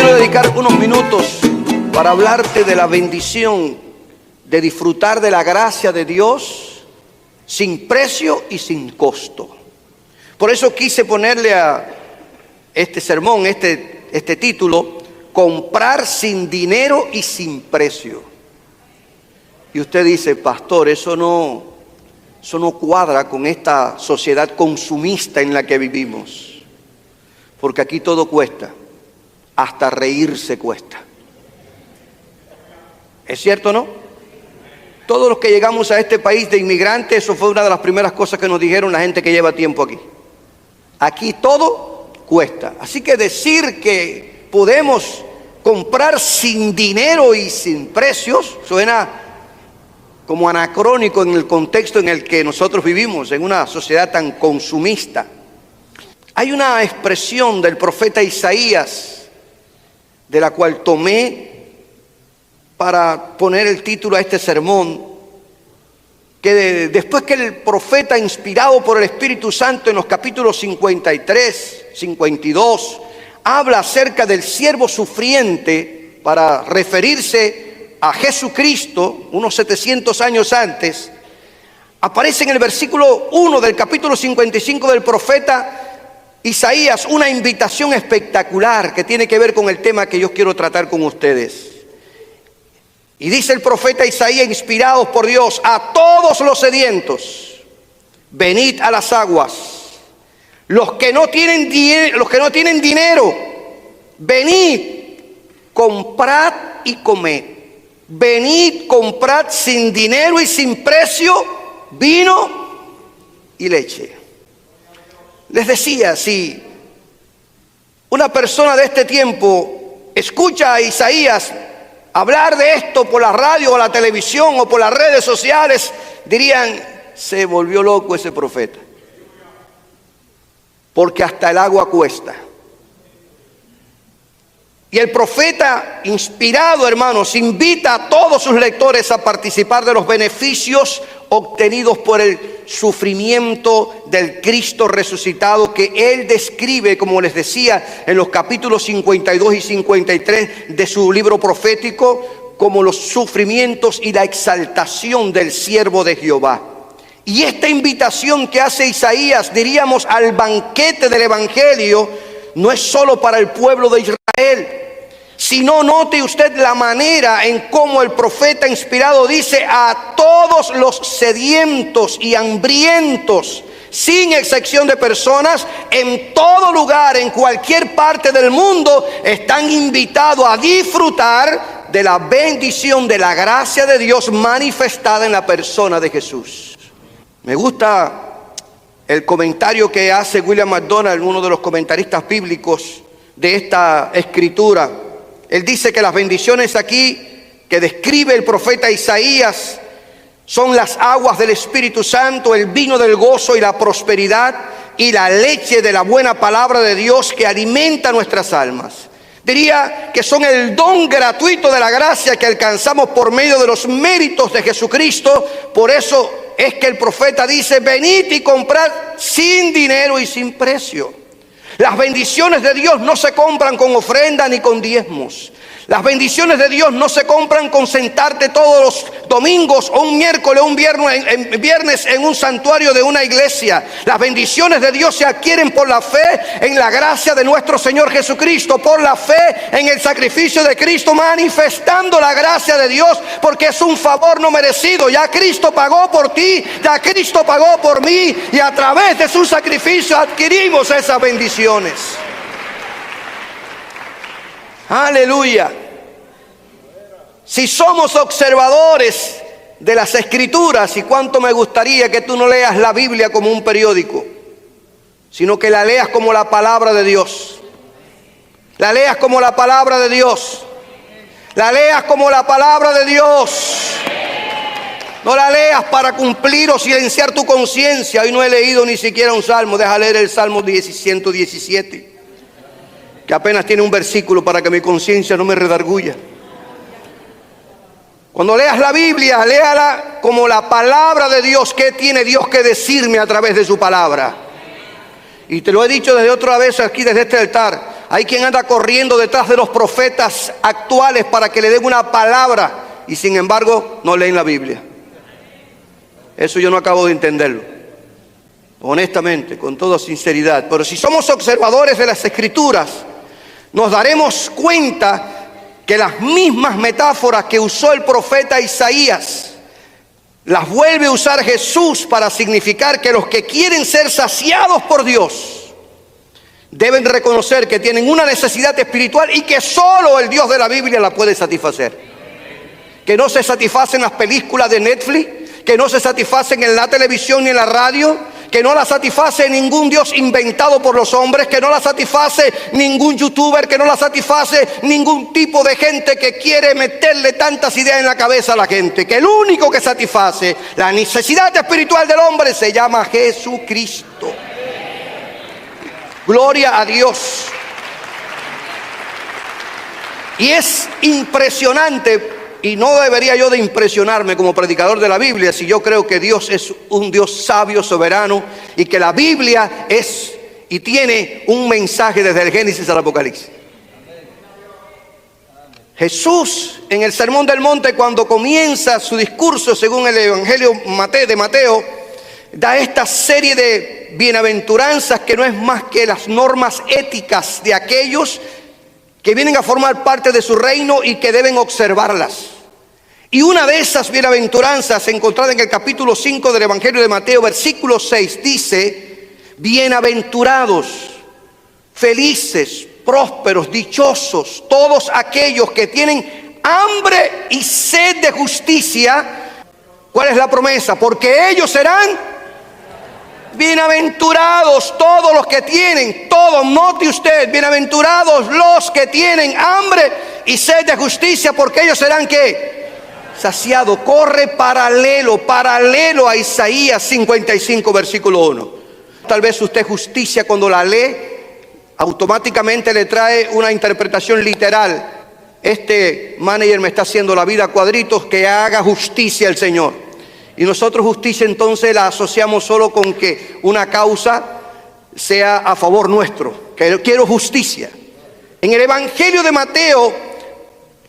quiero dedicar unos minutos para hablarte de la bendición de disfrutar de la gracia de Dios sin precio y sin costo. Por eso quise ponerle a este sermón, este título, comprar sin dinero y sin precio. Y usted dice, pastor, eso no cuadra con esta sociedad consumista en la que vivimos. Porque aquí todo cuesta, hasta reírse cuesta. ¿Es cierto o no? Todos los que llegamos a este país de inmigrantes, eso fue una de las primeras cosas que nos dijeron la gente que lleva tiempo aquí. Aquí todo cuesta. Así que decir que podemos comprar sin dinero y sin precios suena como anacrónico en el contexto en el que nosotros vivimos, en una sociedad tan consumista. Hay una expresión del profeta Isaías, de la cual tomé para poner el título a este sermón, que después que el profeta, inspirado por el Espíritu Santo en los capítulos 53, 52, habla acerca del siervo sufriente para referirse a Jesucristo unos 700 años antes, aparece en el versículo 1 del capítulo 55 del profeta Isaías una invitación espectacular que tiene que ver con el tema que yo quiero tratar con ustedes. Y dice el profeta Isaías, inspirados por Dios: a todos los sedientos, venid a las aguas. Los que no tienen dinero, venid, comprad y comed. Venid, comprad sin dinero y sin precio vino y leche. Les decía, si una persona de este tiempo escucha a Isaías hablar de esto por la radio o la televisión o por las redes sociales, dirían, se volvió loco ese profeta. Porque hasta el agua cuesta. Y el profeta, inspirado, hermanos, invita a todos sus lectores a participar de los beneficios obtenidos por el sufrimiento del Cristo resucitado, que él describe, como les decía, en los capítulos 52 y 53 de su libro profético, como los sufrimientos y la exaltación del siervo de Jehová. Y esta invitación que hace Isaías, diríamos, al banquete del Evangelio, no es solo para el pueblo de Israel, sino note usted la manera en cómo el profeta inspirado dice: a todos los sedientos y hambrientos, sin excepción de personas, en todo lugar, en cualquier parte del mundo, están invitados a disfrutar de la bendición de la gracia de Dios manifestada en la persona de Jesús. Me gusta el comentario que hace William MacDonald, uno de los comentaristas bíblicos de esta escritura. Él dice que las bendiciones aquí que describe el profeta Isaías son las aguas del Espíritu Santo, el vino del gozo y la prosperidad, y la leche de la buena palabra de Dios que alimenta nuestras almas. Diría que son el don gratuito de la gracia que alcanzamos por medio de los méritos de Jesucristo. Por eso es que el profeta dice: venid y comprad sin dinero y sin precio. Las bendiciones de Dios no se compran con ofrenda ni con diezmos. Las bendiciones de Dios no se compran con sentarte todos los domingos o un miércoles o un viernes en un santuario de una iglesia. Las bendiciones de Dios se adquieren por la fe en la gracia de nuestro Señor Jesucristo, por la fe en el sacrificio de Cristo, manifestando la gracia de Dios, porque es un favor no merecido. Ya Cristo pagó por ti, ya Cristo pagó por mí, y a través de su sacrificio adquirimos esas bendiciones. Aleluya. Si somos observadores de las Escrituras, y cuánto me gustaría que tú no leas la Biblia como un periódico, sino que la leas como la palabra de Dios. La leas como la palabra de Dios. La leas como la palabra de Dios. No la leas para cumplir o silenciar tu conciencia. Hoy no he leído ni siquiera un salmo. Deja leer el Salmo 117. Que apenas tiene un versículo para que mi conciencia no me redarguya. Cuando leas la Biblia, léala como la palabra de Dios. ¿Qué tiene Dios que decirme a través de su palabra? Y te lo he dicho desde otra vez aquí, desde este altar. Hay quien anda corriendo detrás de los profetas actuales para que le den una palabra y sin embargo no leen la Biblia. Eso yo no acabo de entenderlo, honestamente, con toda sinceridad. Pero si somos observadores de las Escrituras, nos daremos cuenta que las mismas metáforas que usó el profeta Isaías las vuelve a usar Jesús para significar que los que quieren ser saciados por Dios deben reconocer que tienen una necesidad espiritual y que solo el Dios de la Biblia la puede satisfacer. Que no se satisfacen las películas de Netflix, que no se satisfacen en la televisión ni en la radio, que no la satisface ningún Dios inventado por los hombres, que no la satisface ningún youtuber, que no la satisface ningún tipo de gente que quiere meterle tantas ideas en la cabeza a la gente. Que el único que satisface la necesidad espiritual del hombre se llama Jesucristo. Gloria a Dios. Y es impresionante, y no debería yo de impresionarme como predicador de la Biblia si yo creo que Dios es un Dios sabio, soberano, y que la Biblia es y tiene un mensaje desde el Génesis al Apocalipsis. Jesús en el Sermón del Monte, cuando comienza su discurso según el Evangelio de Mateo, da esta serie de bienaventuranzas que no es más que las normas éticas de aquellos que vienen a formar parte de su reino y que deben observarlas. Y una de esas bienaventuranzas encontrada en el capítulo 5 del Evangelio de Mateo, versículo 6, dice: bienaventurados, felices, prósperos, dichosos, todos aquellos que tienen hambre y sed de justicia. ¿Cuál es la promesa? Porque ellos serán bienaventurados. Todos los que tienen, todos, note usted, bienaventurados los que tienen hambre y sed de justicia, porque ellos serán ¿qué? Saciados. Corre paralelo a Isaías 55 versículo 1. Tal vez usted justicia cuando la lee automáticamente le trae una interpretación literal. Este manager me está haciendo la vida a cuadritos, que haga justicia el Señor. Y nosotros justicia entonces la asociamos solo con que una causa sea a favor nuestro, que quiero justicia. En el Evangelio de Mateo,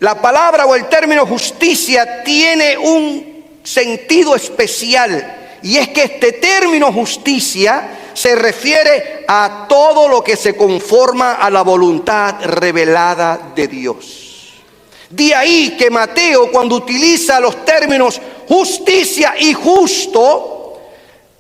la palabra o el término justicia tiene un sentido especial, y es que este término justicia se refiere a todo lo que se conforma a la voluntad revelada de Dios. De ahí que Mateo, cuando utiliza los términos justicia y justo,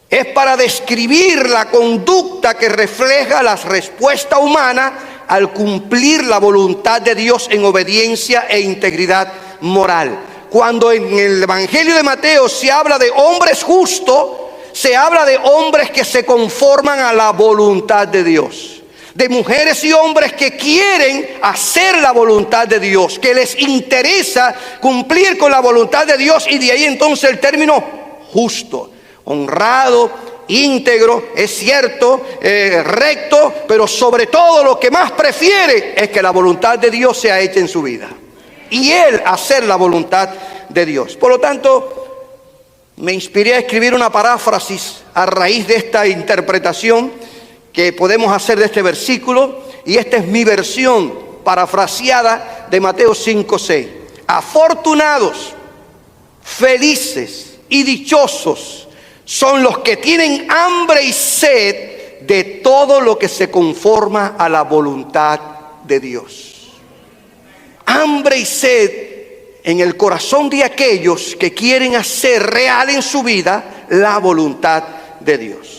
es para describir la conducta que refleja la respuesta humana al cumplir la voluntad de Dios en obediencia e integridad moral. Cuando en el Evangelio de Mateo se habla de hombres justos, se habla de hombres que se conforman a la voluntad de Dios. De mujeres y hombres que quieren hacer la voluntad de Dios, que les interesa cumplir con la voluntad de Dios, y de ahí entonces el término justo, honrado, íntegro, es cierto, recto, pero sobre todo lo que más prefiere es que la voluntad de Dios sea hecha en su vida y él hacer la voluntad de Dios. Por lo tanto, me inspiré a escribir una paráfrasis a raíz de esta interpretación que podemos hacer de este versículo, y esta es mi versión parafraseada de Mateo 5:6. Afortunados, felices y dichosos son los que tienen hambre y sed de todo lo que se conforma a la voluntad de Dios. Hambre y sed en el corazón de aquellos que quieren hacer real en su vida la voluntad de Dios.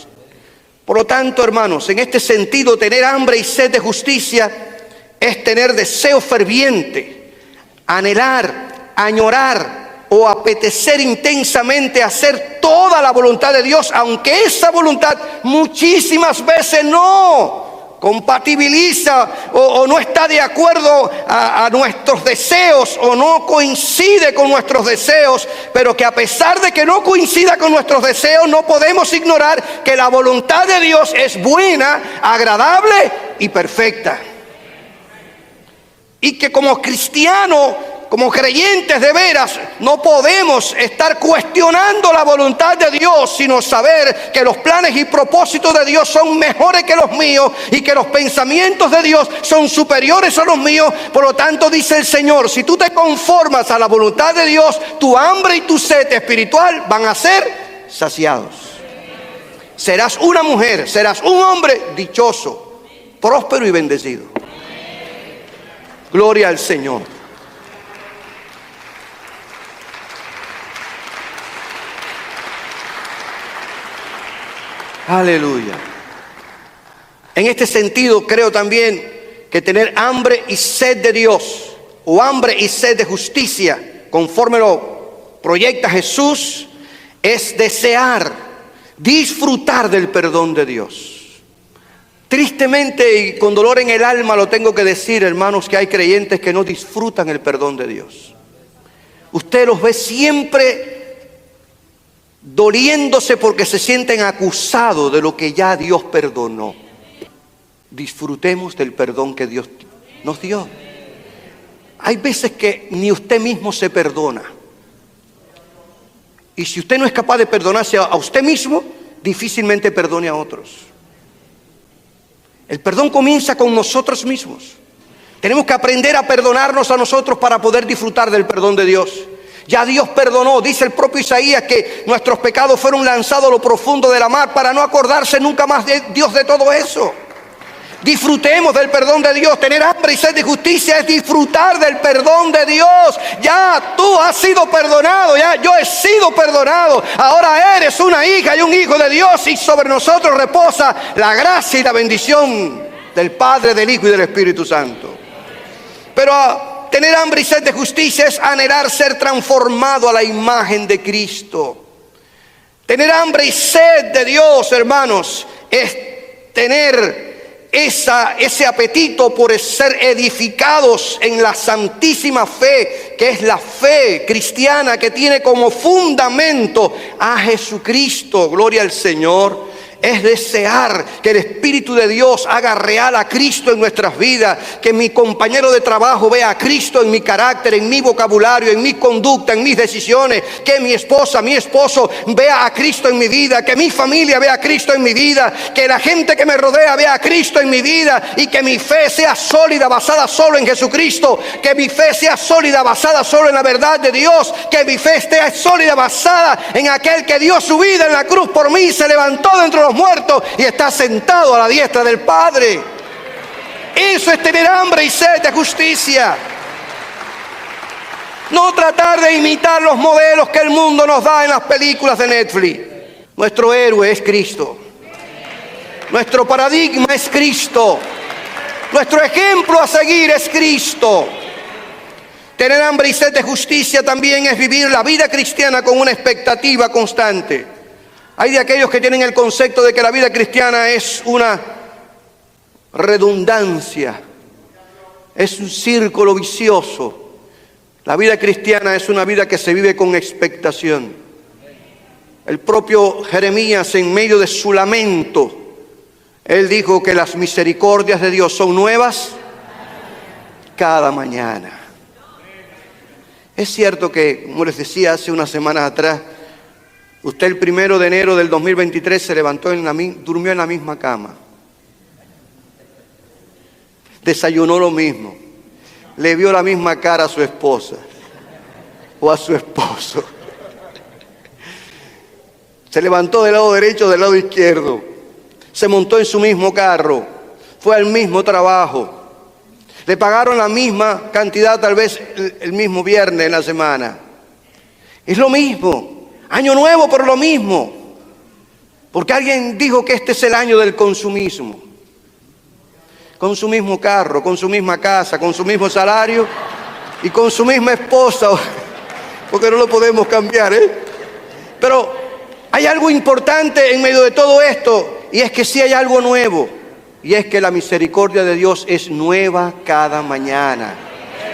Por lo tanto, hermanos, en este sentido, tener hambre y sed de justicia es tener deseo ferviente, anhelar, añorar o apetecer intensamente hacer toda la voluntad de Dios, aunque esa voluntad muchísimas veces no compatibiliza o no está de acuerdo a nuestros deseos, o no coincide con nuestros deseos, pero que a pesar de que no coincida con nuestros deseos, no podemos ignorar que la voluntad de Dios es buena, agradable y perfecta. Y que como cristiano como creyentes de veras, no podemos estar cuestionando la voluntad de Dios, sino saber que los planes y propósitos de Dios son mejores que los míos y que los pensamientos de Dios son superiores a los míos. Por lo tanto, dice el Señor, si tú te conformas a la voluntad de Dios, tu hambre y tu sed espiritual van a ser saciados. Serás una mujer, serás un hombre dichoso, próspero y bendecido. Gloria al Señor. Aleluya. En este sentido, creo también que tener hambre y sed de Dios, o hambre y sed de justicia, conforme lo proyecta Jesús, es desear, disfrutar del perdón de Dios. Tristemente y con dolor en el alma lo tengo que decir, hermanos, que hay creyentes que no disfrutan el perdón de Dios. Usted los ve siempre doliéndose porque se sienten acusados de lo que ya Dios perdonó. Disfrutemos del perdón que Dios nos dio. Hay veces que ni usted mismo se perdona. Y si usted no es capaz de perdonarse a usted mismo, difícilmente perdone a otros. El perdón comienza con nosotros mismos. Tenemos que aprender a perdonarnos a nosotros para poder disfrutar del perdón de Dios. Ya Dios perdonó, dice el propio Isaías, que nuestros pecados fueron lanzados a lo profundo de la mar para no acordarse nunca más de Dios de todo eso. Disfrutemos del perdón de Dios. Tener hambre y sed de justicia es disfrutar del perdón de Dios. Ya tú has sido perdonado, ya yo he sido perdonado. Ahora eres una hija y un hijo de Dios, y sobre nosotros reposa la gracia y la bendición del Padre, del Hijo y del Espíritu Santo. Pero tener hambre y sed de justicia es anhelar ser transformado a la imagen de Cristo. Tener hambre y sed de Dios, hermanos, es tener ese apetito por ser edificados en la santísima fe, que es la fe cristiana que tiene como fundamento a Jesucristo. Gloria al Señor. Es desear que el Espíritu de Dios haga real a Cristo en nuestras vidas, que mi compañero de trabajo vea a Cristo en mi carácter, en mi vocabulario, en mi conducta, en mis decisiones, que mi esposa, mi esposo vea a Cristo en mi vida, que mi familia vea a Cristo en mi vida, que la gente que me rodea vea a Cristo en mi vida, y que mi fe sea sólida, basada solo en Jesucristo, que mi fe sea sólida, basada solo en la verdad de Dios, que mi fe esté sólida, basada en aquel que dio su vida en la cruz por mí, se levantó de entre los muertos y está sentado a la diestra del Padre. Eso es tener hambre y sed de justicia. No tratar de imitar los modelos que el mundo nos da en las películas de Netflix. Nuestro héroe es Cristo. Nuestro paradigma es Cristo. Nuestro ejemplo a seguir es Cristo. Tener hambre y sed de justicia también es vivir la vida cristiana con una expectativa constante. Hay de aquellos que tienen el concepto de que la vida cristiana es una redundancia, es un círculo vicioso. La vida cristiana es una vida que se vive con expectación. El propio Jeremías, en medio de su lamento, él dijo que las misericordias de Dios son nuevas cada mañana. Es cierto que, como les decía hace unas semanas atrás, usted el 1 de enero del 2023 se levantó, durmió en la misma cama. Desayunó lo mismo. Le vio la misma cara a su esposa o a su esposo. Se levantó del lado derecho o del lado izquierdo. Se montó en su mismo carro. Fue al mismo trabajo. Le pagaron la misma cantidad tal vez el mismo viernes en la semana. Es lo mismo. Año nuevo por lo mismo. Porque alguien dijo que este es el año del consumismo. Con su mismo carro, con su misma casa, con su mismo salario y con su misma esposa. Porque no lo podemos cambiar, ¿eh? Pero hay algo importante en medio de todo esto, y es que sí hay algo nuevo. Y es que la misericordia de Dios es nueva cada mañana.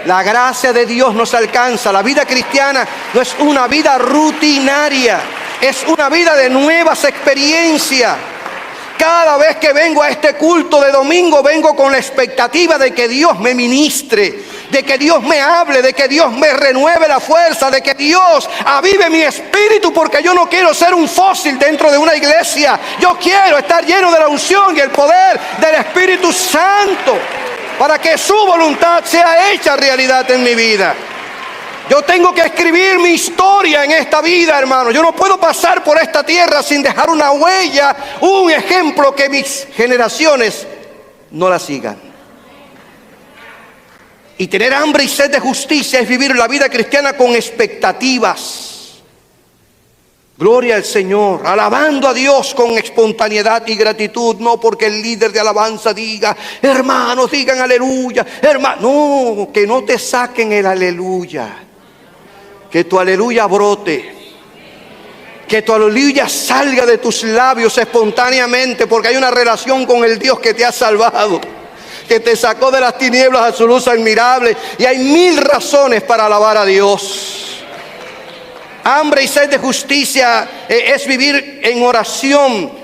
La gracia de Dios nos alcanza. La vida cristiana no es una vida rutinaria, es una vida de nuevas experiencias. Cada vez que vengo a este culto de domingo, vengo con la expectativa de que Dios me ministre, de que Dios me hable, de que Dios me renueve la fuerza, de que Dios avive mi espíritu, porque yo no quiero ser un fósil dentro de una iglesia. Yo quiero estar lleno de la unción y el poder del Espíritu Santo, para que su voluntad sea hecha realidad en mi vida. Yo tengo que escribir mi historia en esta vida, hermano. Yo no puedo pasar por esta tierra sin dejar una huella, un ejemplo que mis generaciones no la sigan. Y tener hambre y sed de justicia es vivir la vida cristiana con expectativas. Gloria al Señor, alabando a Dios con espontaneidad y gratitud, no porque el líder de alabanza diga, hermanos, digan aleluya, hermano, no, que no te saquen el aleluya. Que tu aleluya brote, que tu aleluya salga de tus labios espontáneamente, porque hay una relación con el Dios que te ha salvado, que te sacó de las tinieblas a su luz admirable, y hay mil razones para alabar a Dios. Hambre y sed de justicia es vivir en oración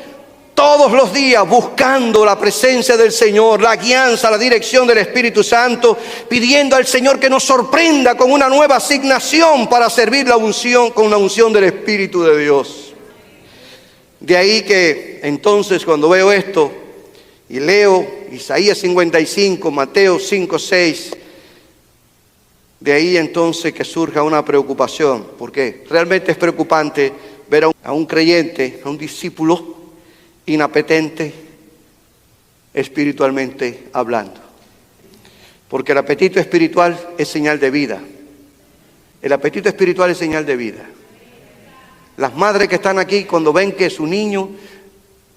todos los días, buscando la presencia del Señor, la guianza, la dirección del Espíritu Santo, pidiendo al Señor que nos sorprenda con una nueva asignación para servir la unción, con la unción del Espíritu de Dios. De ahí que entonces cuando veo esto y leo Isaías 55, Mateo 5, 6, de ahí entonces que surja una preocupación, porque realmente es preocupante ver a un creyente, a un discípulo inapetente espiritualmente hablando, porque el apetito espiritual es señal de vida. El apetito espiritual es señal de vida. Las madres que están aquí, cuando ven que su niño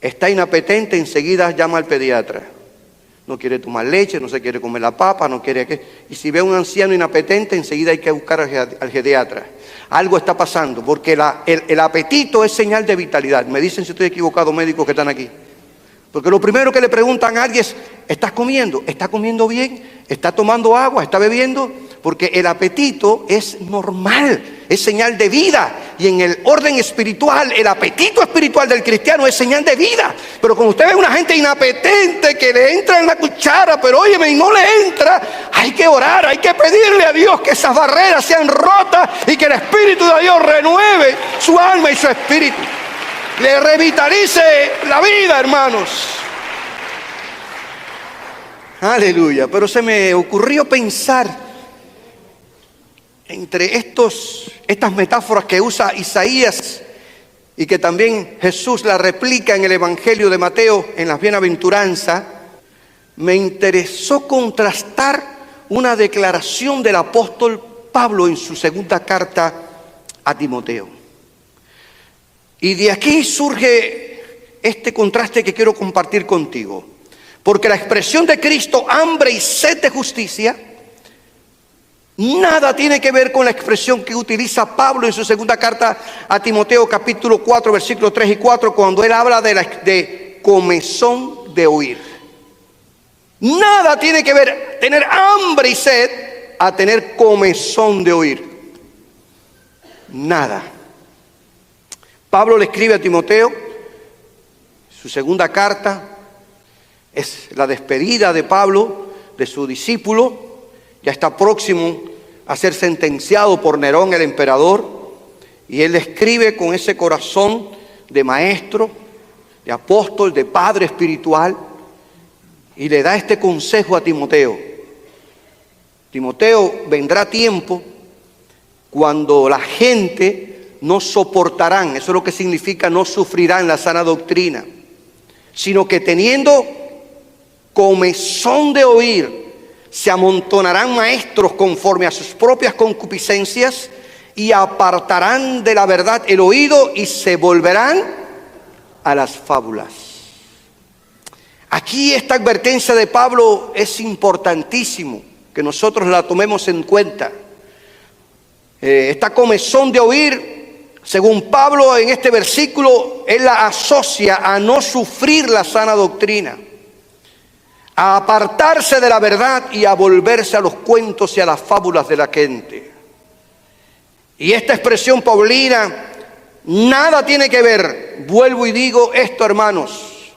está inapetente, enseguida llama al pediatra. No quiere tomar leche, no se quiere comer la papa, no quiere que... Y si ve a un anciano inapetente, enseguida hay que buscar al pediatra. Algo está pasando, porque el apetito es señal de vitalidad. Me dicen si estoy equivocado, médicos que están aquí. Porque lo primero que le preguntan a alguien es, ¿estás comiendo? ¿Está comiendo bien? ¿Está tomando agua? ¿Está bebiendo? Porque el apetito es normal, es señal de vida. Y en el orden espiritual, el apetito espiritual del cristiano es señal de vida. Pero cuando usted ve a una gente inapetente que le entra en la cuchara, pero óyeme, y no le entra, hay que orar, hay que pedirle a Dios que esas barreras sean rotas y que el Espíritu de Dios renueve su alma y su espíritu. Le revitalice la vida, hermanos. Aleluya. Pero se me ocurrió pensar entre estas metáforas que usa Isaías y que también Jesús la replica en el Evangelio de Mateo, en las bienaventuranzas, me interesó contrastar una declaración del apóstol Pablo en su segunda carta a Timoteo. Y de aquí surge este contraste que quiero compartir contigo. Porque la expresión de Cristo, hambre y sed de justicia, nada tiene que ver con la expresión que utiliza Pablo en su segunda carta a Timoteo, capítulo 4, versículos 3 y 4, cuando él habla de comezón de oír. Nada tiene que ver tener hambre y sed a tener comezón de oír. Nada. Pablo le escribe a Timoteo, su segunda carta, es la despedida de Pablo, de su discípulo. Ya está próximo a ser sentenciado por Nerón, el emperador, y él le escribe con ese corazón de maestro, de apóstol, de padre espiritual, y le da este consejo a Timoteo. Timoteo, vendrá tiempo cuando la gente no soportarán, eso es lo que significa no sufrirán la sana doctrina, sino que teniendo comezón de oír, se amontonarán maestros conforme a sus propias concupiscencias y apartarán de la verdad el oído y se volverán a las fábulas. Aquí esta advertencia de Pablo es importantísimo que nosotros la tomemos en cuenta. Esta comezón de oír, según Pablo en este versículo, él la asocia a no sufrir la sana doctrina, a apartarse de la verdad y a volverse a los cuentos y a las fábulas de la gente. Y esta expresión paulina nada tiene que ver, vuelvo y digo esto, hermanos,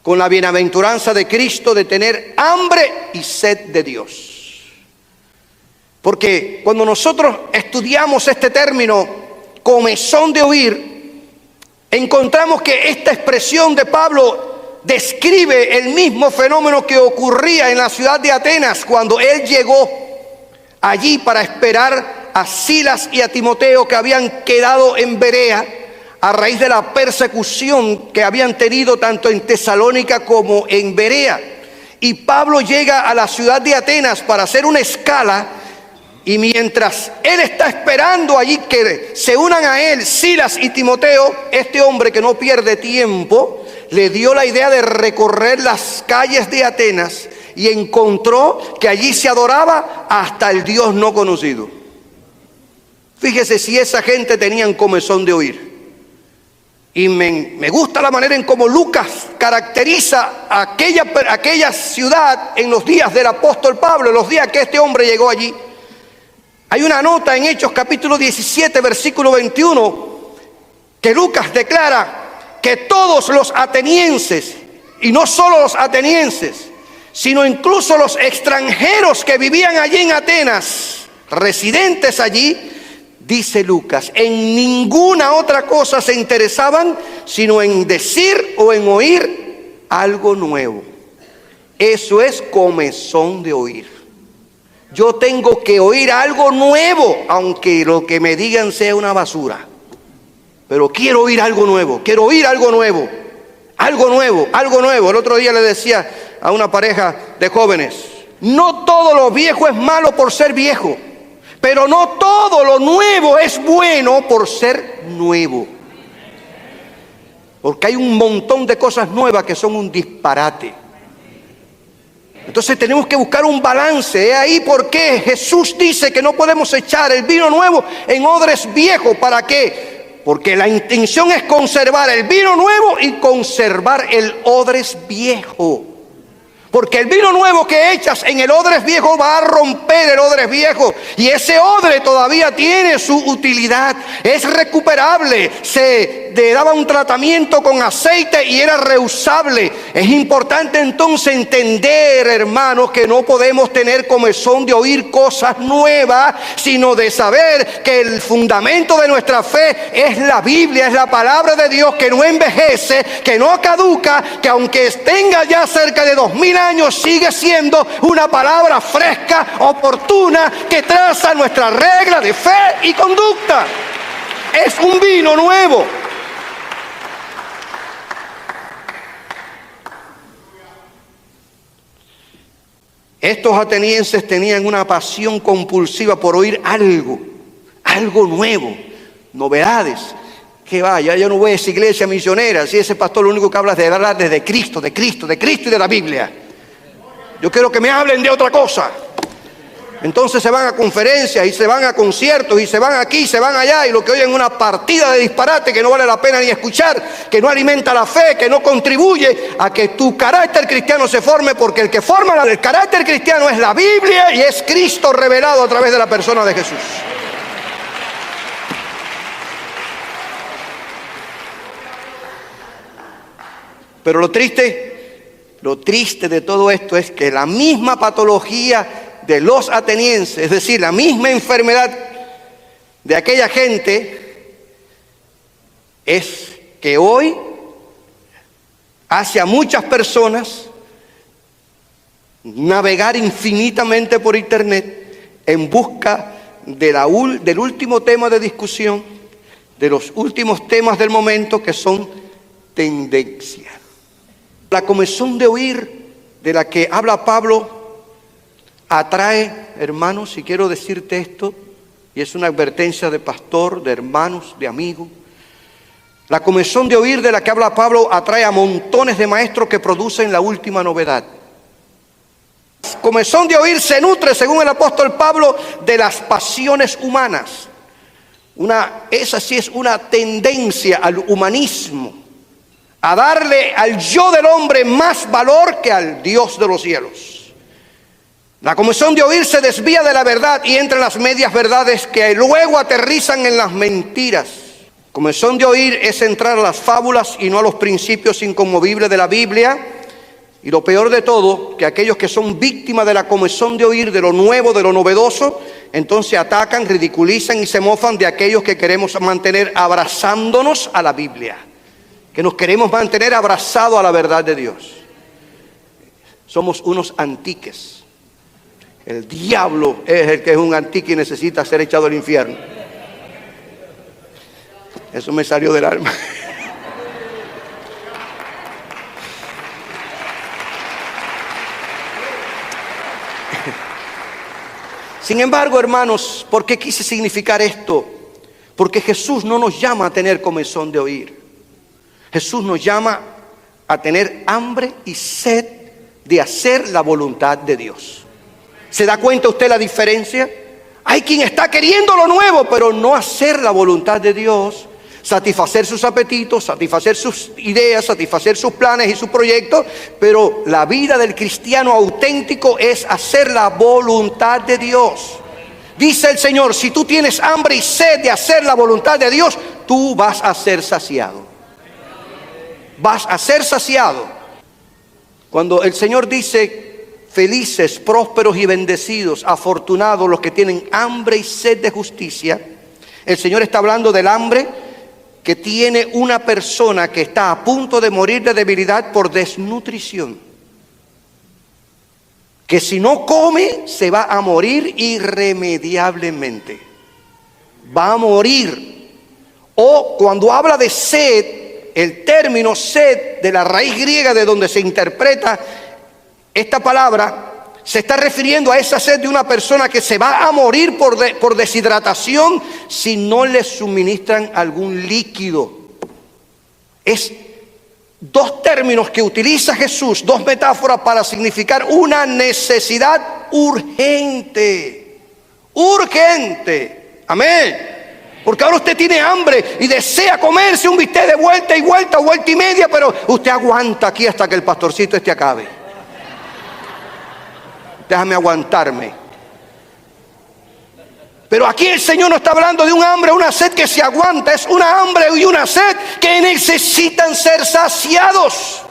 con la bienaventuranza de Cristo de tener hambre y sed de Dios. Porque cuando nosotros estudiamos este término, comezón de oír, encontramos que esta expresión de Pablo describe el mismo fenómeno que ocurría en la ciudad de Atenas cuando él llegó allí para esperar a Silas y a Timoteo, que habían quedado en Berea a raíz de la persecución que habían tenido tanto en Tesalónica como en Berea. Y Pablo llega a la ciudad de Atenas para hacer una escala, y mientras él está esperando allí que se unan a él Silas y Timoteo, este hombre que no pierde tiempo le dio la idea de recorrer las calles de Atenas y encontró que allí se adoraba hasta el Dios no conocido. Fíjese si esa gente tenían comezón de oír. Y me gusta la manera en cómo Lucas caracteriza aquella ciudad en los días del apóstol Pablo, en los días que este hombre llegó allí. Hay una nota en Hechos capítulo 17, versículo 21, que Lucas declara que todos los atenienses, y no solo los atenienses, sino incluso los extranjeros que vivían allí en Atenas, residentes allí, dice Lucas, en ninguna otra cosa se interesaban sino en decir o en oír algo nuevo. Eso es comezón de oír. Yo tengo que oír algo nuevo, aunque lo que me digan sea una basura. Pero quiero oír algo nuevo, quiero oír algo nuevo, algo nuevo, algo nuevo. El otro día le decía a una pareja de jóvenes, no todo lo viejo es malo por ser viejo, pero no todo lo nuevo es bueno por ser nuevo. Porque hay un montón de cosas nuevas que son un disparate. Entonces tenemos que buscar un balance. Es ahí por qué Jesús dice que no podemos echar el vino nuevo en odres viejos. ¿Para qué? Porque la intención es conservar el vino nuevo y conservar el odres viejo. Porque el vino nuevo que echas en el odres viejo va a romper el odres viejo. Y ese odre todavía tiene su utilidad. Es recuperable. Se le daba un tratamiento con aceite y era reusable. Es importante entonces entender, hermanos, que no podemos tener comezón de oír cosas nuevas, sino de saber que el fundamento de nuestra fe es la Biblia, es la palabra de Dios, que no envejece, que no caduca, que aunque tenga ya cerca de 2000 años, sigue siendo una palabra fresca, oportuna, que traza nuestra regla de fe y conducta. Es un vino nuevo. Estos atenienses tenían una pasión compulsiva por oír algo nuevo, novedades. Que vaya, yo no voy a esa iglesia misionera, si ese pastor lo único que habla es de hablar de Cristo y de la Biblia. Yo quiero que me hablen de otra cosa. Entonces se van a conferencias y se van a conciertos y se van aquí y se van allá, y lo que oyen es una partida de disparate que no vale la pena ni escuchar, que no alimenta la fe, que no contribuye a que tu carácter cristiano se forme, porque el que forma el carácter cristiano es la Biblia y es Cristo revelado a través de la persona de Jesús. Pero lo triste de todo esto es que la misma patología de los atenienses, es decir, la misma enfermedad de aquella gente, es que hoy hace a muchas personas navegar infinitamente por internet en busca del último tema de discusión, de los últimos temas del momento, que son tendencias. La comezón de oír de la que habla Pablo atrae, hermanos, y quiero decirte esto, y es una advertencia de pastor, de hermanos, de amigos. La comezón de oír de la que habla Pablo atrae a montones de maestros que producen la última novedad. La comezón de oír se nutre, según el apóstol Pablo, de las pasiones humanas. Esa sí es una tendencia al humanismo, a darle al yo del hombre más valor que al Dios de los cielos. La comezón de oír se desvía de la verdad y entra en las medias verdades que luego aterrizan en las mentiras. Comezón de oír es entrar a las fábulas y no a los principios inconmovibles de la Biblia. Y lo peor de todo, que aquellos que son víctimas de la comezón de oír, de lo nuevo, de lo novedoso, entonces atacan, ridiculizan y se mofan de aquellos que queremos mantener abrazándonos a la Biblia, que nos queremos mantener abrazados a la verdad de Dios. Somos unos antiques. El diablo es el que es un antique y necesita ser echado al infierno. Eso me salió del alma. Sin embargo, hermanos, ¿por qué quise significar esto? Porque Jesús no nos llama a tener comezón de oír. Jesús nos llama a tener hambre y sed de hacer la voluntad de Dios. ¿Se da cuenta usted la diferencia? Hay quien está queriendo lo nuevo, pero no hacer la voluntad de Dios, satisfacer sus apetitos, satisfacer sus ideas, satisfacer sus planes y sus proyectos. Pero la vida del cristiano auténtico es hacer la voluntad de Dios. Dice el Señor, si tú tienes hambre y sed de hacer la voluntad de Dios, tú vas a ser saciado. Vas a ser saciado. Cuando el Señor dice, felices, prósperos y bendecidos, afortunados los que tienen hambre y sed de justicia, el Señor está hablando del hambre que tiene una persona que está a punto de morir de debilidad por desnutrición. Que si no come, se va a morir irremediablemente. Va a morir. O cuando habla de sed, el término sed, de la raíz griega de donde se interpreta esta palabra, se está refiriendo a esa sed de una persona que se va a morir por deshidratación si no le suministran algún líquido. Es dos términos que utiliza Jesús, dos metáforas para significar una necesidad urgente. Urgente. Amén. Porque ahora usted tiene hambre y desea comerse un bistec de vuelta y vuelta, vuelta y media, pero usted aguanta aquí hasta que el pastorcito acabe. Déjame aguantarme. Pero aquí el Señor no está hablando de un hambre, una sed que se aguanta. Es una hambre y una sed que necesitan ser saciados.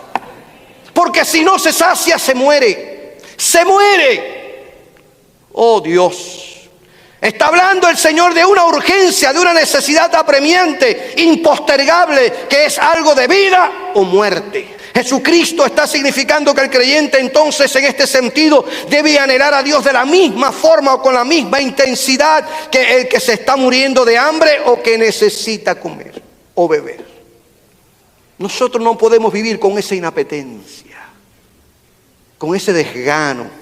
Porque si no se sacia, se muere. Se muere. Oh Dios. Está hablando el Señor de una urgencia, de una necesidad apremiante, impostergable, que es algo de vida o muerte. Jesucristo está significando que el creyente entonces en este sentido debe anhelar a Dios de la misma forma o con la misma intensidad que el que se está muriendo de hambre o que necesita comer o beber. Nosotros no podemos vivir con esa inapetencia, con ese desgano.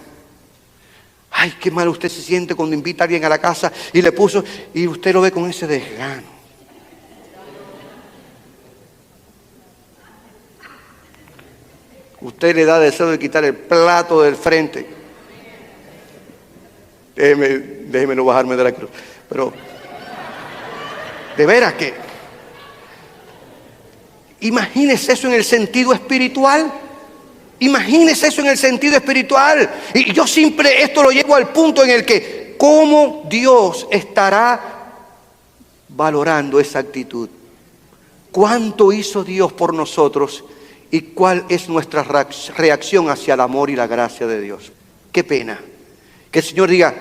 Ay, qué mal usted se siente cuando invita a alguien a la casa y le puso, y usted lo ve con ese desgano. Usted le da deseo de quitar el plato del frente. Déjeme no bajarme de la cruz. Pero, de veras que, imagínese eso en el sentido espiritual. Imagínese eso en el sentido espiritual. Y yo siempre esto lo llevo al punto en el que, ¿cómo Dios estará valorando esa actitud? ¿Cuánto hizo Dios por nosotros? ¿Y cuál es nuestra reacción hacia el amor y la gracia de Dios? Qué pena que el Señor diga,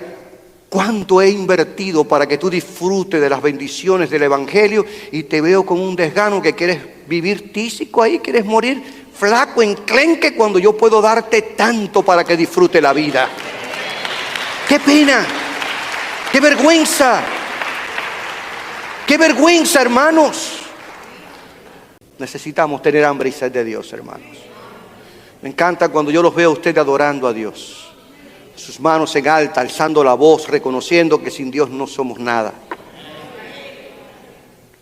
¿cuánto he invertido para que tú disfrutes de las bendiciones del Evangelio? Y te veo con un desgano que quieres vivir tísico ahí, quieres morir flaco, enclenque, cuando yo puedo darte tanto para que disfrute la vida. ¡Qué pena! ¡Qué vergüenza! ¡Qué vergüenza, hermanos! Necesitamos tener hambre y sed de Dios, hermanos. Me encanta cuando yo los veo a ustedes adorando a Dios. Sus manos en alta, alzando la voz, reconociendo que sin Dios no somos nada.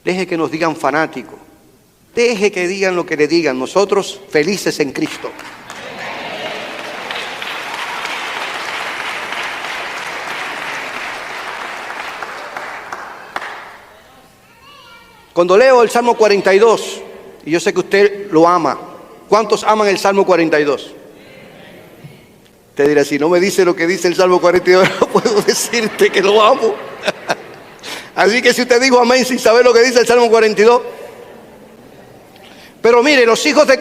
Deje que nos digan fanáticos. Deje que digan lo que le digan. Nosotros felices en Cristo. Cuando leo el Salmo 42, y yo sé que usted lo ama. ¿Cuántos aman el Salmo 42? Usted dirá, si no me dice lo que dice el Salmo 42, no puedo decirte que lo amo. Así que si usted dijo amén sin saber lo que dice el Salmo 42. Pero mire, los hijos de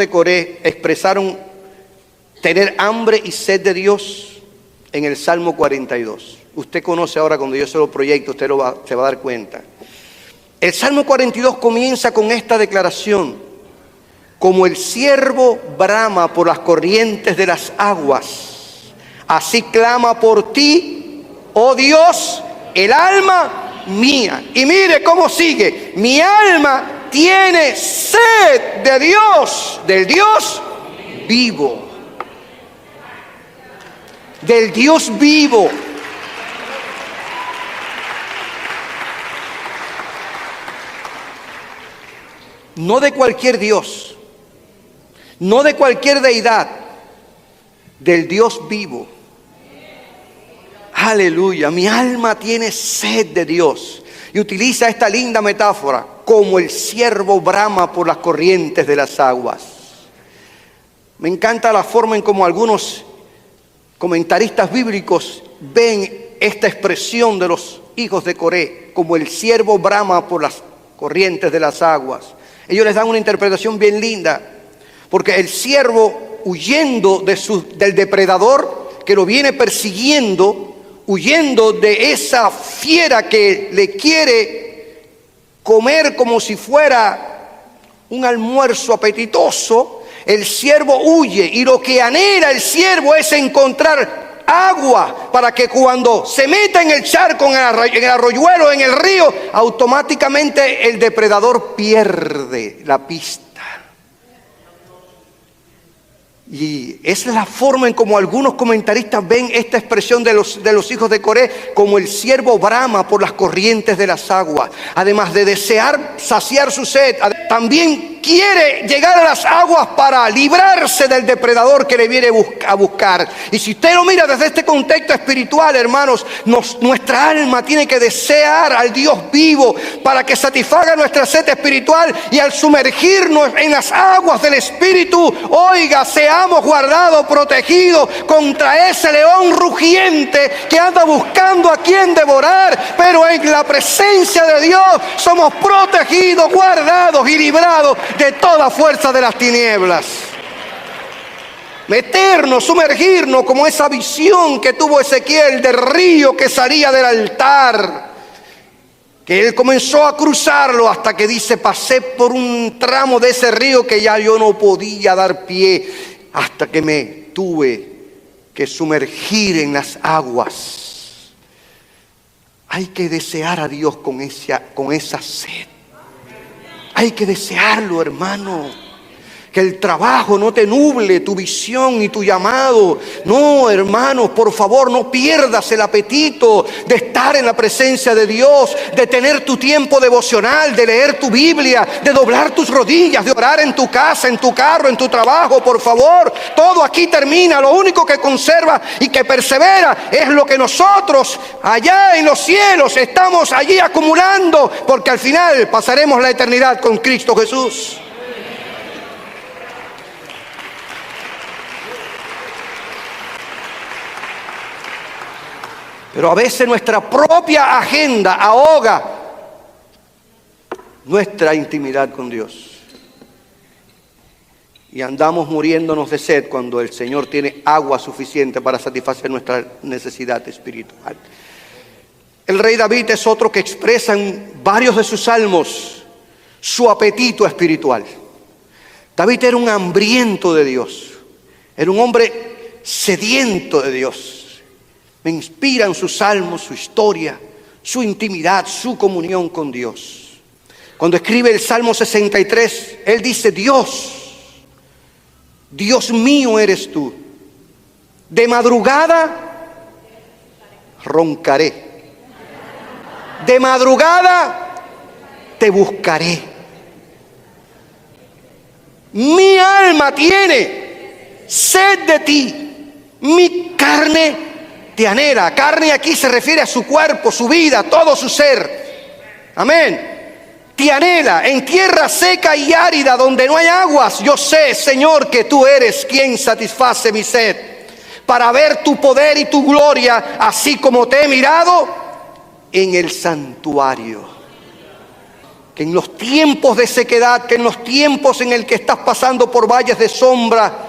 Coré expresaron tener hambre y sed de Dios en el Salmo 42. Usted conoce ahora, cuando yo se lo proyecto, usted se va a dar cuenta. El Salmo 42 comienza con esta declaración: como el ciervo brama por las corrientes de las aguas, así clama por ti, oh Dios, el alma mía. Y mire cómo sigue: mi alma tiene sed de Dios, del Dios vivo. Del Dios vivo. No de cualquier Dios, no de cualquier deidad, del Dios vivo. Aleluya, mi alma tiene sed de Dios. Y utiliza esta linda metáfora: como el ciervo brama por las corrientes de las aguas. Me encanta la forma en cómo algunos comentaristas bíblicos ven esta expresión de los hijos de Coré: como el ciervo brama por las corrientes de las aguas. Ellos les dan una interpretación bien linda, porque el ciervo, huyendo del depredador que lo viene persiguiendo, huyendo de esa fiera que le quiere comer como si fuera un almuerzo apetitoso, el ciervo huye, y lo que anhela el ciervo es encontrar agua, para que cuando se meta en el charco, en el arroyuelo, en el río, automáticamente el depredador pierde la pista. Y esa es la forma en como algunos comentaristas ven esta expresión de los hijos de Coré: como el ciervo brama por las corrientes de las aguas. Además de desear saciar su sed, también quiere llegar a las aguas para librarse del depredador que le viene a buscar. Y si usted lo mira desde este contexto espiritual, hermanos, nuestra alma tiene que desear al Dios vivo para que satisfaga nuestra sed espiritual, y al sumergirnos en las aguas del Espíritu, oiga, seamos guardados, protegidos contra ese león rugiente que anda buscando a quien devorar. Pero en la presencia de Dios somos protegidos, guardados y librados de toda fuerza de las tinieblas. Meternos, sumergirnos, como esa visión que tuvo Ezequiel del río que salía del altar, que él comenzó a cruzarlo hasta que dice: pasé por un tramo de ese río que ya yo no podía dar pie, hasta que me tuve que sumergir en las aguas. Hay que desear a Dios con esa sed. Hay que desearlo, hermano. Que el trabajo no te nuble tu visión y tu llamado. No, hermanos, por favor, no pierdas el apetito de estar en la presencia de Dios, de tener tu tiempo devocional, de leer tu Biblia, de doblar tus rodillas, de orar en tu casa, en tu carro, en tu trabajo. Por favor, todo aquí termina. Lo único que conserva y que persevera es lo que nosotros allá en los cielos estamos allí acumulando, porque al final pasaremos la eternidad con Cristo Jesús. Pero a veces nuestra propia agenda ahoga nuestra intimidad con Dios. Y andamos muriéndonos de sed cuando el Señor tiene agua suficiente para satisfacer nuestra necesidad espiritual. El rey David es otro que expresa en varios de sus salmos su apetito espiritual. David era un hambriento de Dios. Era un hombre sediento de Dios. Me inspiran sus salmos, su historia, su intimidad, su comunión con Dios. Cuando escribe el Salmo 63, él dice: Dios, Dios mío eres tú. De madrugada roncaré. De madrugada te buscaré. Mi alma tiene sed de ti. Mi carne te anhela. Carne aquí se refiere a su cuerpo, su vida, todo su ser. Amén. Te anhela en tierra seca y árida donde no hay aguas. Yo sé, Señor, que tú eres quien satisface mi sed, para ver tu poder y tu gloria, así como te he mirado en el santuario. Que en los tiempos de sequedad, que en los tiempos en el que estás pasando por valles de sombra,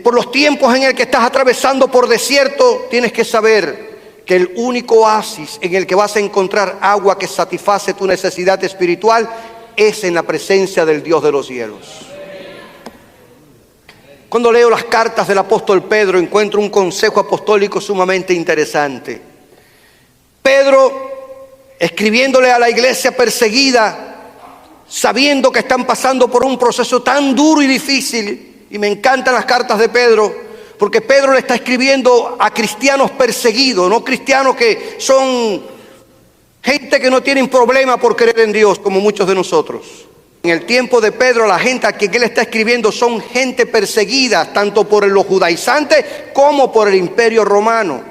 Por los tiempos en el que estás atravesando por desierto, tienes que saber que el único oasis en el que vas a encontrar agua que satisface tu necesidad espiritual es en la presencia del Dios de los cielos. Cuando leo las cartas del apóstol Pedro, encuentro un consejo apostólico sumamente interesante. Pedro, escribiéndole a la iglesia perseguida, sabiendo que están pasando por un proceso tan duro y difícil, y me encantan las cartas de Pedro, porque Pedro le está escribiendo a cristianos perseguidos, no cristianos que son gente que no tienen problema por creer en Dios, como muchos de nosotros. En el tiempo de Pedro, la gente a quien él está escribiendo son gente perseguida, tanto por los judaizantes como por el imperio romano.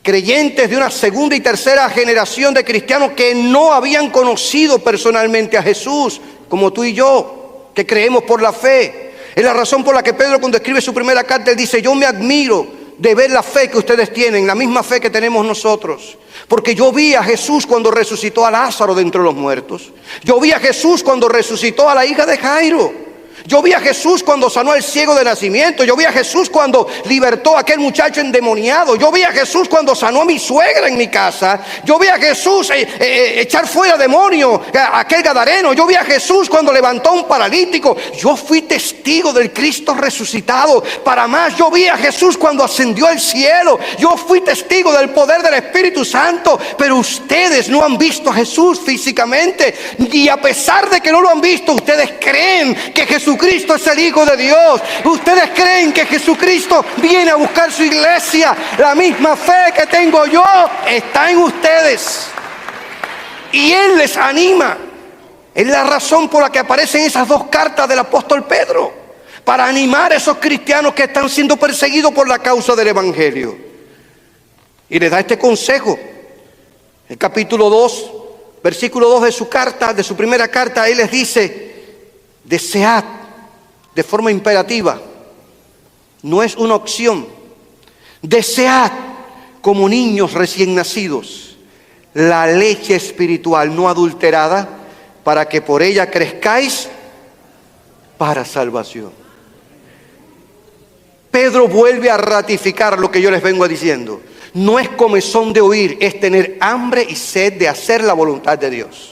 Creyentes de una segunda y tercera generación de cristianos que no habían conocido personalmente a Jesús, como tú y yo, que creemos por la fe. Es la razón por la que Pedro, cuando escribe su primera carta, él dice: yo me admiro de ver la fe que ustedes tienen, la misma fe que tenemos nosotros. Porque yo vi a Jesús cuando resucitó a Lázaro de entre los muertos. Yo vi a Jesús cuando resucitó a la hija de Jairo. Yo vi a Jesús cuando sanó al ciego de nacimiento. Yo vi a Jesús cuando libertó a aquel muchacho endemoniado. Yo vi a Jesús cuando sanó a mi suegra en mi casa. Yo vi a Jesús echar fuera demonios a aquel gadareno. Yo vi a Jesús cuando levantó a un paralítico. Yo fui testigo del Cristo resucitado. Para más, yo vi a Jesús cuando ascendió al cielo. Yo fui testigo del poder del Espíritu Santo. Pero ustedes no han visto a Jesús físicamente. Y a pesar de que no lo han visto, ustedes creen que Jesucristo es el Hijo de Dios. Ustedes creen que Jesucristo viene a buscar su iglesia. La misma fe que tengo yo está en ustedes. Y Él les anima. Es la razón por la que aparecen esas dos cartas del apóstol Pedro, para animar a esos cristianos que están siendo perseguidos por la causa del Evangelio. Y les da este consejo. El capítulo 2, versículo 2 de su carta, de su primera carta, Él les dice: desead de forma imperativa, no es una opción. Desead como niños recién nacidos la leche espiritual no adulterada, para que por ella crezcáis para salvación. Pedro vuelve a ratificar lo que yo les vengo diciendo. No es comezón de oír, es tener hambre y sed de hacer la voluntad de Dios.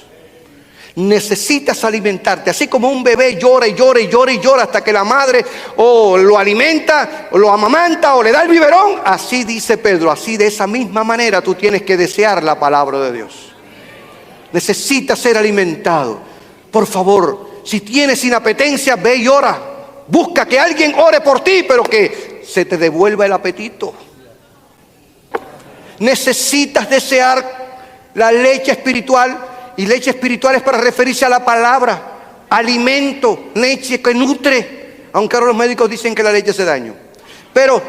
Necesitas alimentarte, así como un bebé llora y llora y llora y llora hasta que la madre o lo alimenta, o lo amamanta, o le da el biberón. Así dice Pedro, así de esa misma manera tú tienes que desear la palabra de Dios. Necesitas ser alimentado. Por favor, si tienes inapetencia, ve y ora. Busca que alguien ore por ti, pero que se te devuelva el apetito. Necesitas desear la leche espiritual. Y leche espiritual es para referirse a la palabra, alimento, leche que nutre. Aunque ahora los médicos dicen que la leche hace daño. Pero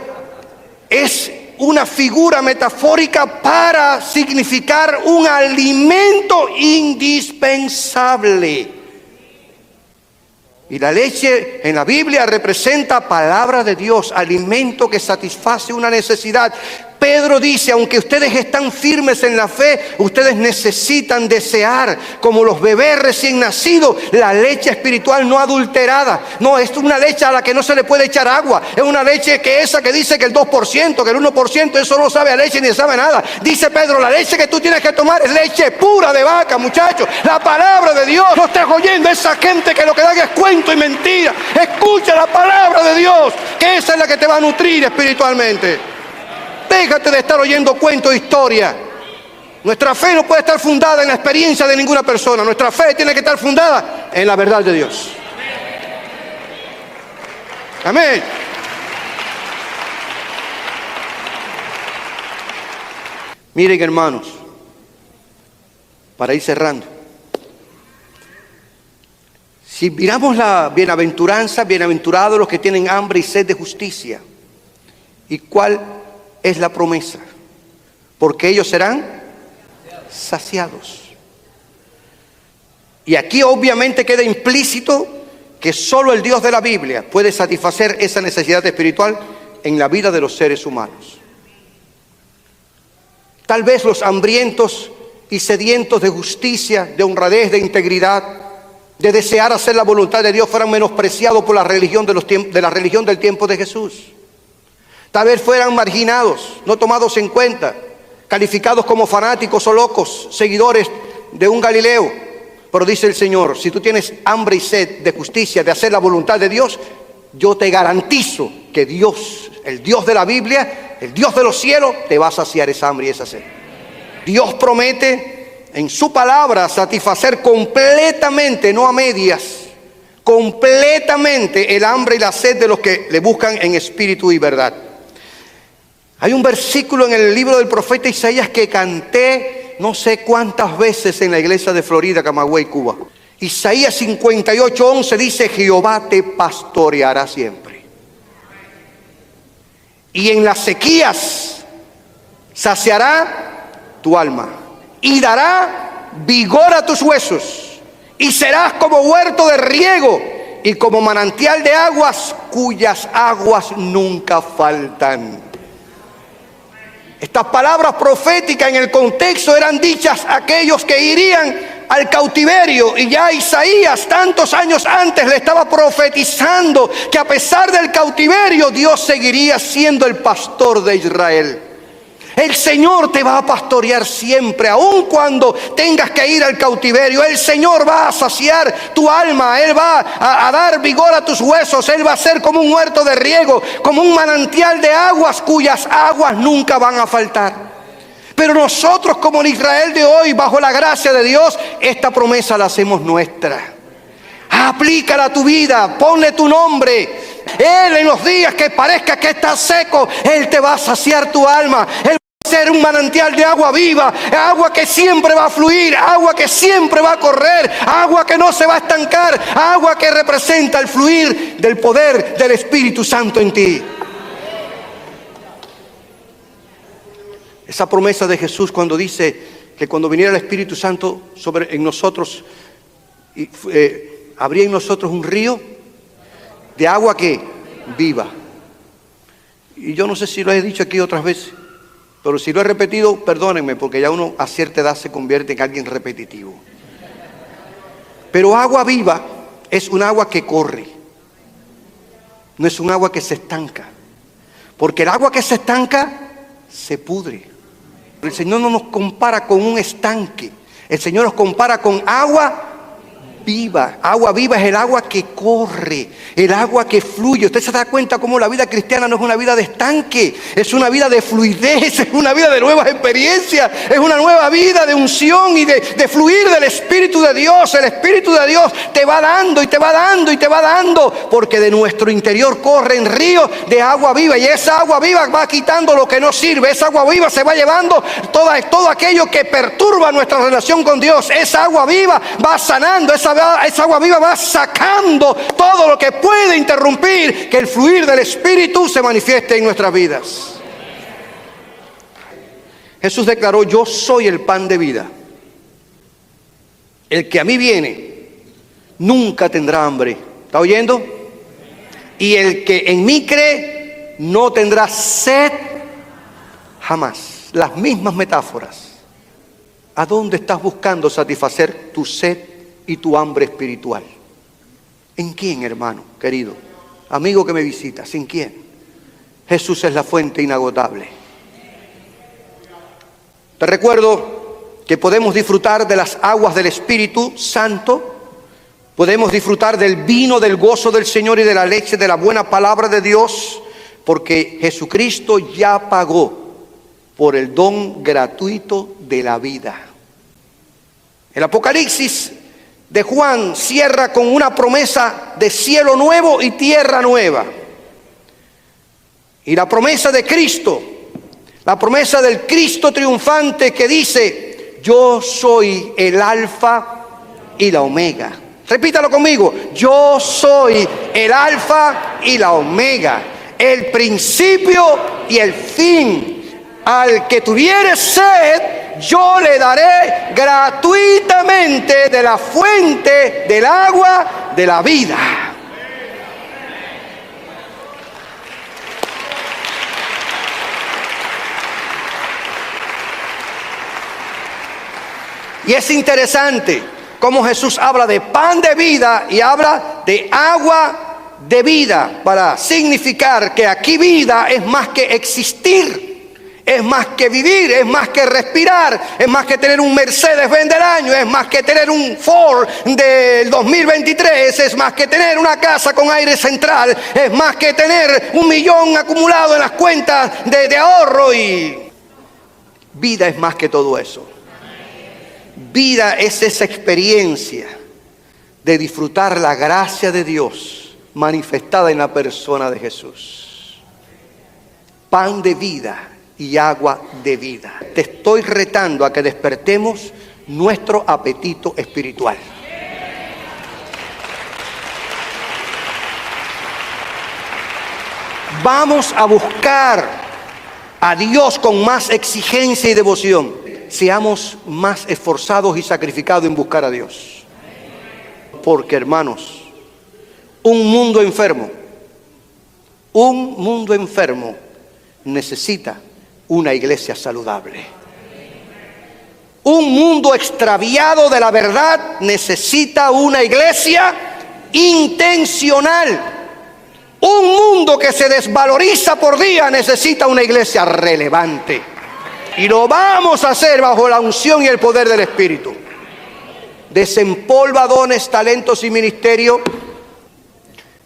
es una figura metafórica para significar un alimento indispensable. Y la leche en la Biblia representa palabra de Dios, alimento que satisface una necesidad. Pedro dice: aunque ustedes están firmes en la fe, ustedes necesitan desear, como los bebés recién nacidos, la leche espiritual no adulterada. No, es una leche a la que no se le puede echar agua. Es una leche que dice que el 2%, que el 1%, eso no sabe a leche ni sabe a nada. Dice Pedro: la leche que tú tienes que tomar es leche pura de vaca, muchachos. La palabra de Dios. No estás oyendo a esa gente que lo que da es cuento y mentira. Escucha la palabra de Dios, que esa es la que te va a nutrir espiritualmente. Déjate de estar oyendo cuentos de historia. Nuestra fe no puede estar fundada en la experiencia de ninguna persona. Nuestra fe tiene que estar fundada en la verdad de Dios. Amén. Miren, hermanos, para ir cerrando, si miramos la bienaventuranza, bienaventurados los que tienen hambre y sed de justicia. ¿Y cuál es la promesa? Porque ellos serán saciados. Y aquí obviamente queda implícito que solo el Dios de la Biblia puede satisfacer esa necesidad espiritual en la vida de los seres humanos. Tal vez los hambrientos y sedientos de justicia, de honradez, de integridad, de desear hacer la voluntad de Dios fueran menospreciados por la religión de la religión del tiempo de Jesús. Tal vez fueran marginados, no tomados en cuenta, calificados como fanáticos o locos, seguidores de un Galileo. Pero dice el Señor, si tú tienes hambre y sed de justicia, de hacer la voluntad de Dios, yo te garantizo que Dios, el Dios de la Biblia, el Dios de los cielos, te va a saciar esa hambre y esa sed. Dios promete en su palabra satisfacer completamente, no a medias, completamente el hambre y la sed de los que le buscan en espíritu y verdad. Hay un versículo en el libro del profeta Isaías que canté no sé cuántas veces en la iglesia de Florida, Camagüey, Cuba. Isaías 58:11 dice: Jehová te pastoreará siempre, y en las sequías saciará tu alma, y dará vigor a tus huesos, y serás como huerto de riego, y como manantial de aguas, cuyas aguas nunca faltan. Estas palabras proféticas en el contexto eran dichas a aquellos que irían al cautiverio, y ya Isaías tantos años antes le estaba profetizando que a pesar del cautiverio Dios seguiría siendo el pastor de Israel. El Señor te va a pastorear siempre, aun cuando tengas que ir al cautiverio. El Señor va a saciar tu alma, Él va a dar vigor a tus huesos. Él va a ser como un huerto de riego, como un manantial de aguas cuyas aguas nunca van a faltar. Pero nosotros, como el Israel de hoy, bajo la gracia de Dios, esta promesa la hacemos nuestra. Aplícala a tu vida, ponle tu nombre. Él, en los días que parezca que está seco, Él te va a saciar tu alma. Él va a ser un manantial de agua viva, agua que siempre va a fluir, agua que siempre va a correr, agua que no se va a estancar, agua que representa el fluir del poder del Espíritu Santo en ti. Esa promesa de Jesús cuando dice que cuando viniera el Espíritu Santo en nosotros, habría en nosotros un río de agua que viva. Y yo no sé si lo he dicho aquí otras veces, pero si lo he repetido, perdónenme, porque ya uno a cierta edad se convierte en alguien repetitivo. Pero agua viva es un agua que corre, no es un agua que se estanca, porque el agua que se estanca se pudre. El Señor no nos compara con un estanque, el Señor nos compara con agua viva. Agua viva es el agua que corre, el agua que fluye. Usted se da cuenta cómo la vida cristiana no es una vida de estanque, es una vida de fluidez, es una vida de nuevas experiencias, es una nueva vida de unción y de fluir del Espíritu de Dios. El Espíritu de Dios te va dando y te va dando y te va dando, porque de nuestro interior corren ríos de agua viva, y esa agua viva va quitando lo que no sirve. Esa agua viva se va llevando todo aquello que perturba nuestra relación con Dios. Esa agua viva va sanando, esa agua viva va sacando todo lo que puede interrumpir que el fluir del Espíritu se manifieste en nuestras vidas. Jesús declaró: yo soy el pan de vida. El que a mí viene nunca tendrá hambre. ¿Está oyendo? Y el que en mí cree no tendrá sed jamás. Las mismas metáforas. ¿A dónde estás buscando satisfacer tu sed y tu hambre espiritual? ¿En quién, hermano, querido, amigo que me visitas? ¿En quién? Jesús es la fuente inagotable. Te recuerdo que podemos disfrutar de las aguas del Espíritu Santo, podemos disfrutar del vino del gozo del Señor y de la leche de la buena palabra de Dios, porque Jesucristo ya pagó por el don gratuito de la vida. El Apocalipsis de Juan cierra con una promesa de cielo nuevo y tierra nueva. Y la promesa de Cristo, la promesa del Cristo triunfante que dice: yo soy el alfa y la omega. Repítalo conmigo: yo soy el alfa y la omega, el principio y el fin. Al que tuviere sed, yo le daré gratuitamente de la fuente del agua de la vida. Y es interesante cómo Jesús habla de pan de vida y habla de agua de vida, para significar que aquí vida es más que existir, es más que vivir, es más que respirar, es más que tener un Mercedes-Benz del año, es más que tener un Ford del 2023, es más que tener una casa con aire central, es más que tener 1 millón acumulado en las cuentas de ahorro. Y vida es más que todo eso. Vida es esa experiencia de disfrutar la gracia de Dios manifestada en la persona de Jesús. Pan de vida y agua de vida. Te estoy retando a que despertemos nuestro apetito espiritual. Vamos a buscar a Dios con más exigencia y devoción. Seamos más esforzados y sacrificados en buscar a Dios. Porque, hermanos, un mundo enfermo necesita una iglesia saludable. Un mundo extraviado de la verdad necesita una iglesia intencional. Un mundo que se desvaloriza por día necesita una iglesia relevante. Y lo vamos a hacer bajo la unción y el poder del Espíritu. Desempolva dones, talentos y ministerio.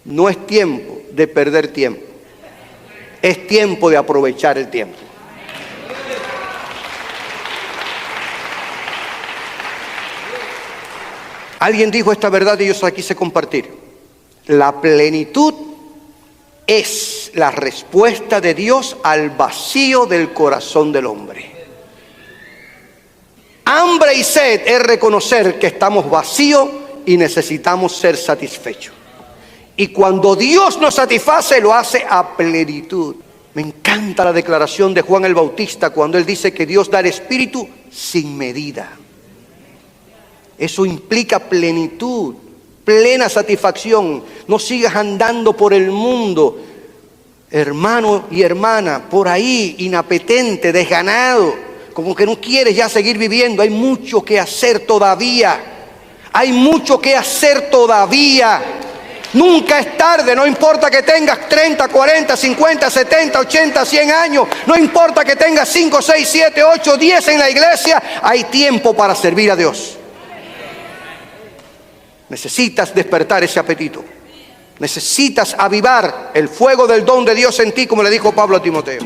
No es tiempo de perder tiempo. Es tiempo de aprovechar el tiempo. Alguien dijo esta verdad y yo se la quise compartir. La plenitud es la respuesta de Dios al vacío del corazón del hombre. Hambre y sed es reconocer que estamos vacíos y necesitamos ser satisfechos. Y cuando Dios nos satisface, lo hace a plenitud. Me encanta la declaración de Juan el Bautista cuando él dice que Dios da el Espíritu sin medida. Eso implica plenitud, plena satisfacción. No sigas andando por el mundo, hermano y hermana, por ahí, inapetente, desganado, como que no quieres ya seguir viviendo. Hay mucho que hacer todavía. Hay mucho que hacer todavía. Nunca es tarde, no importa que tengas 30, 40, 50, 70, 80, 100 años. No importa que tengas 5, 6, 7, 8, 10 en la iglesia. Hay tiempo para servir a Dios. Necesitas despertar ese apetito. Necesitas avivar el fuego del don de Dios en ti, como le dijo Pablo a Timoteo.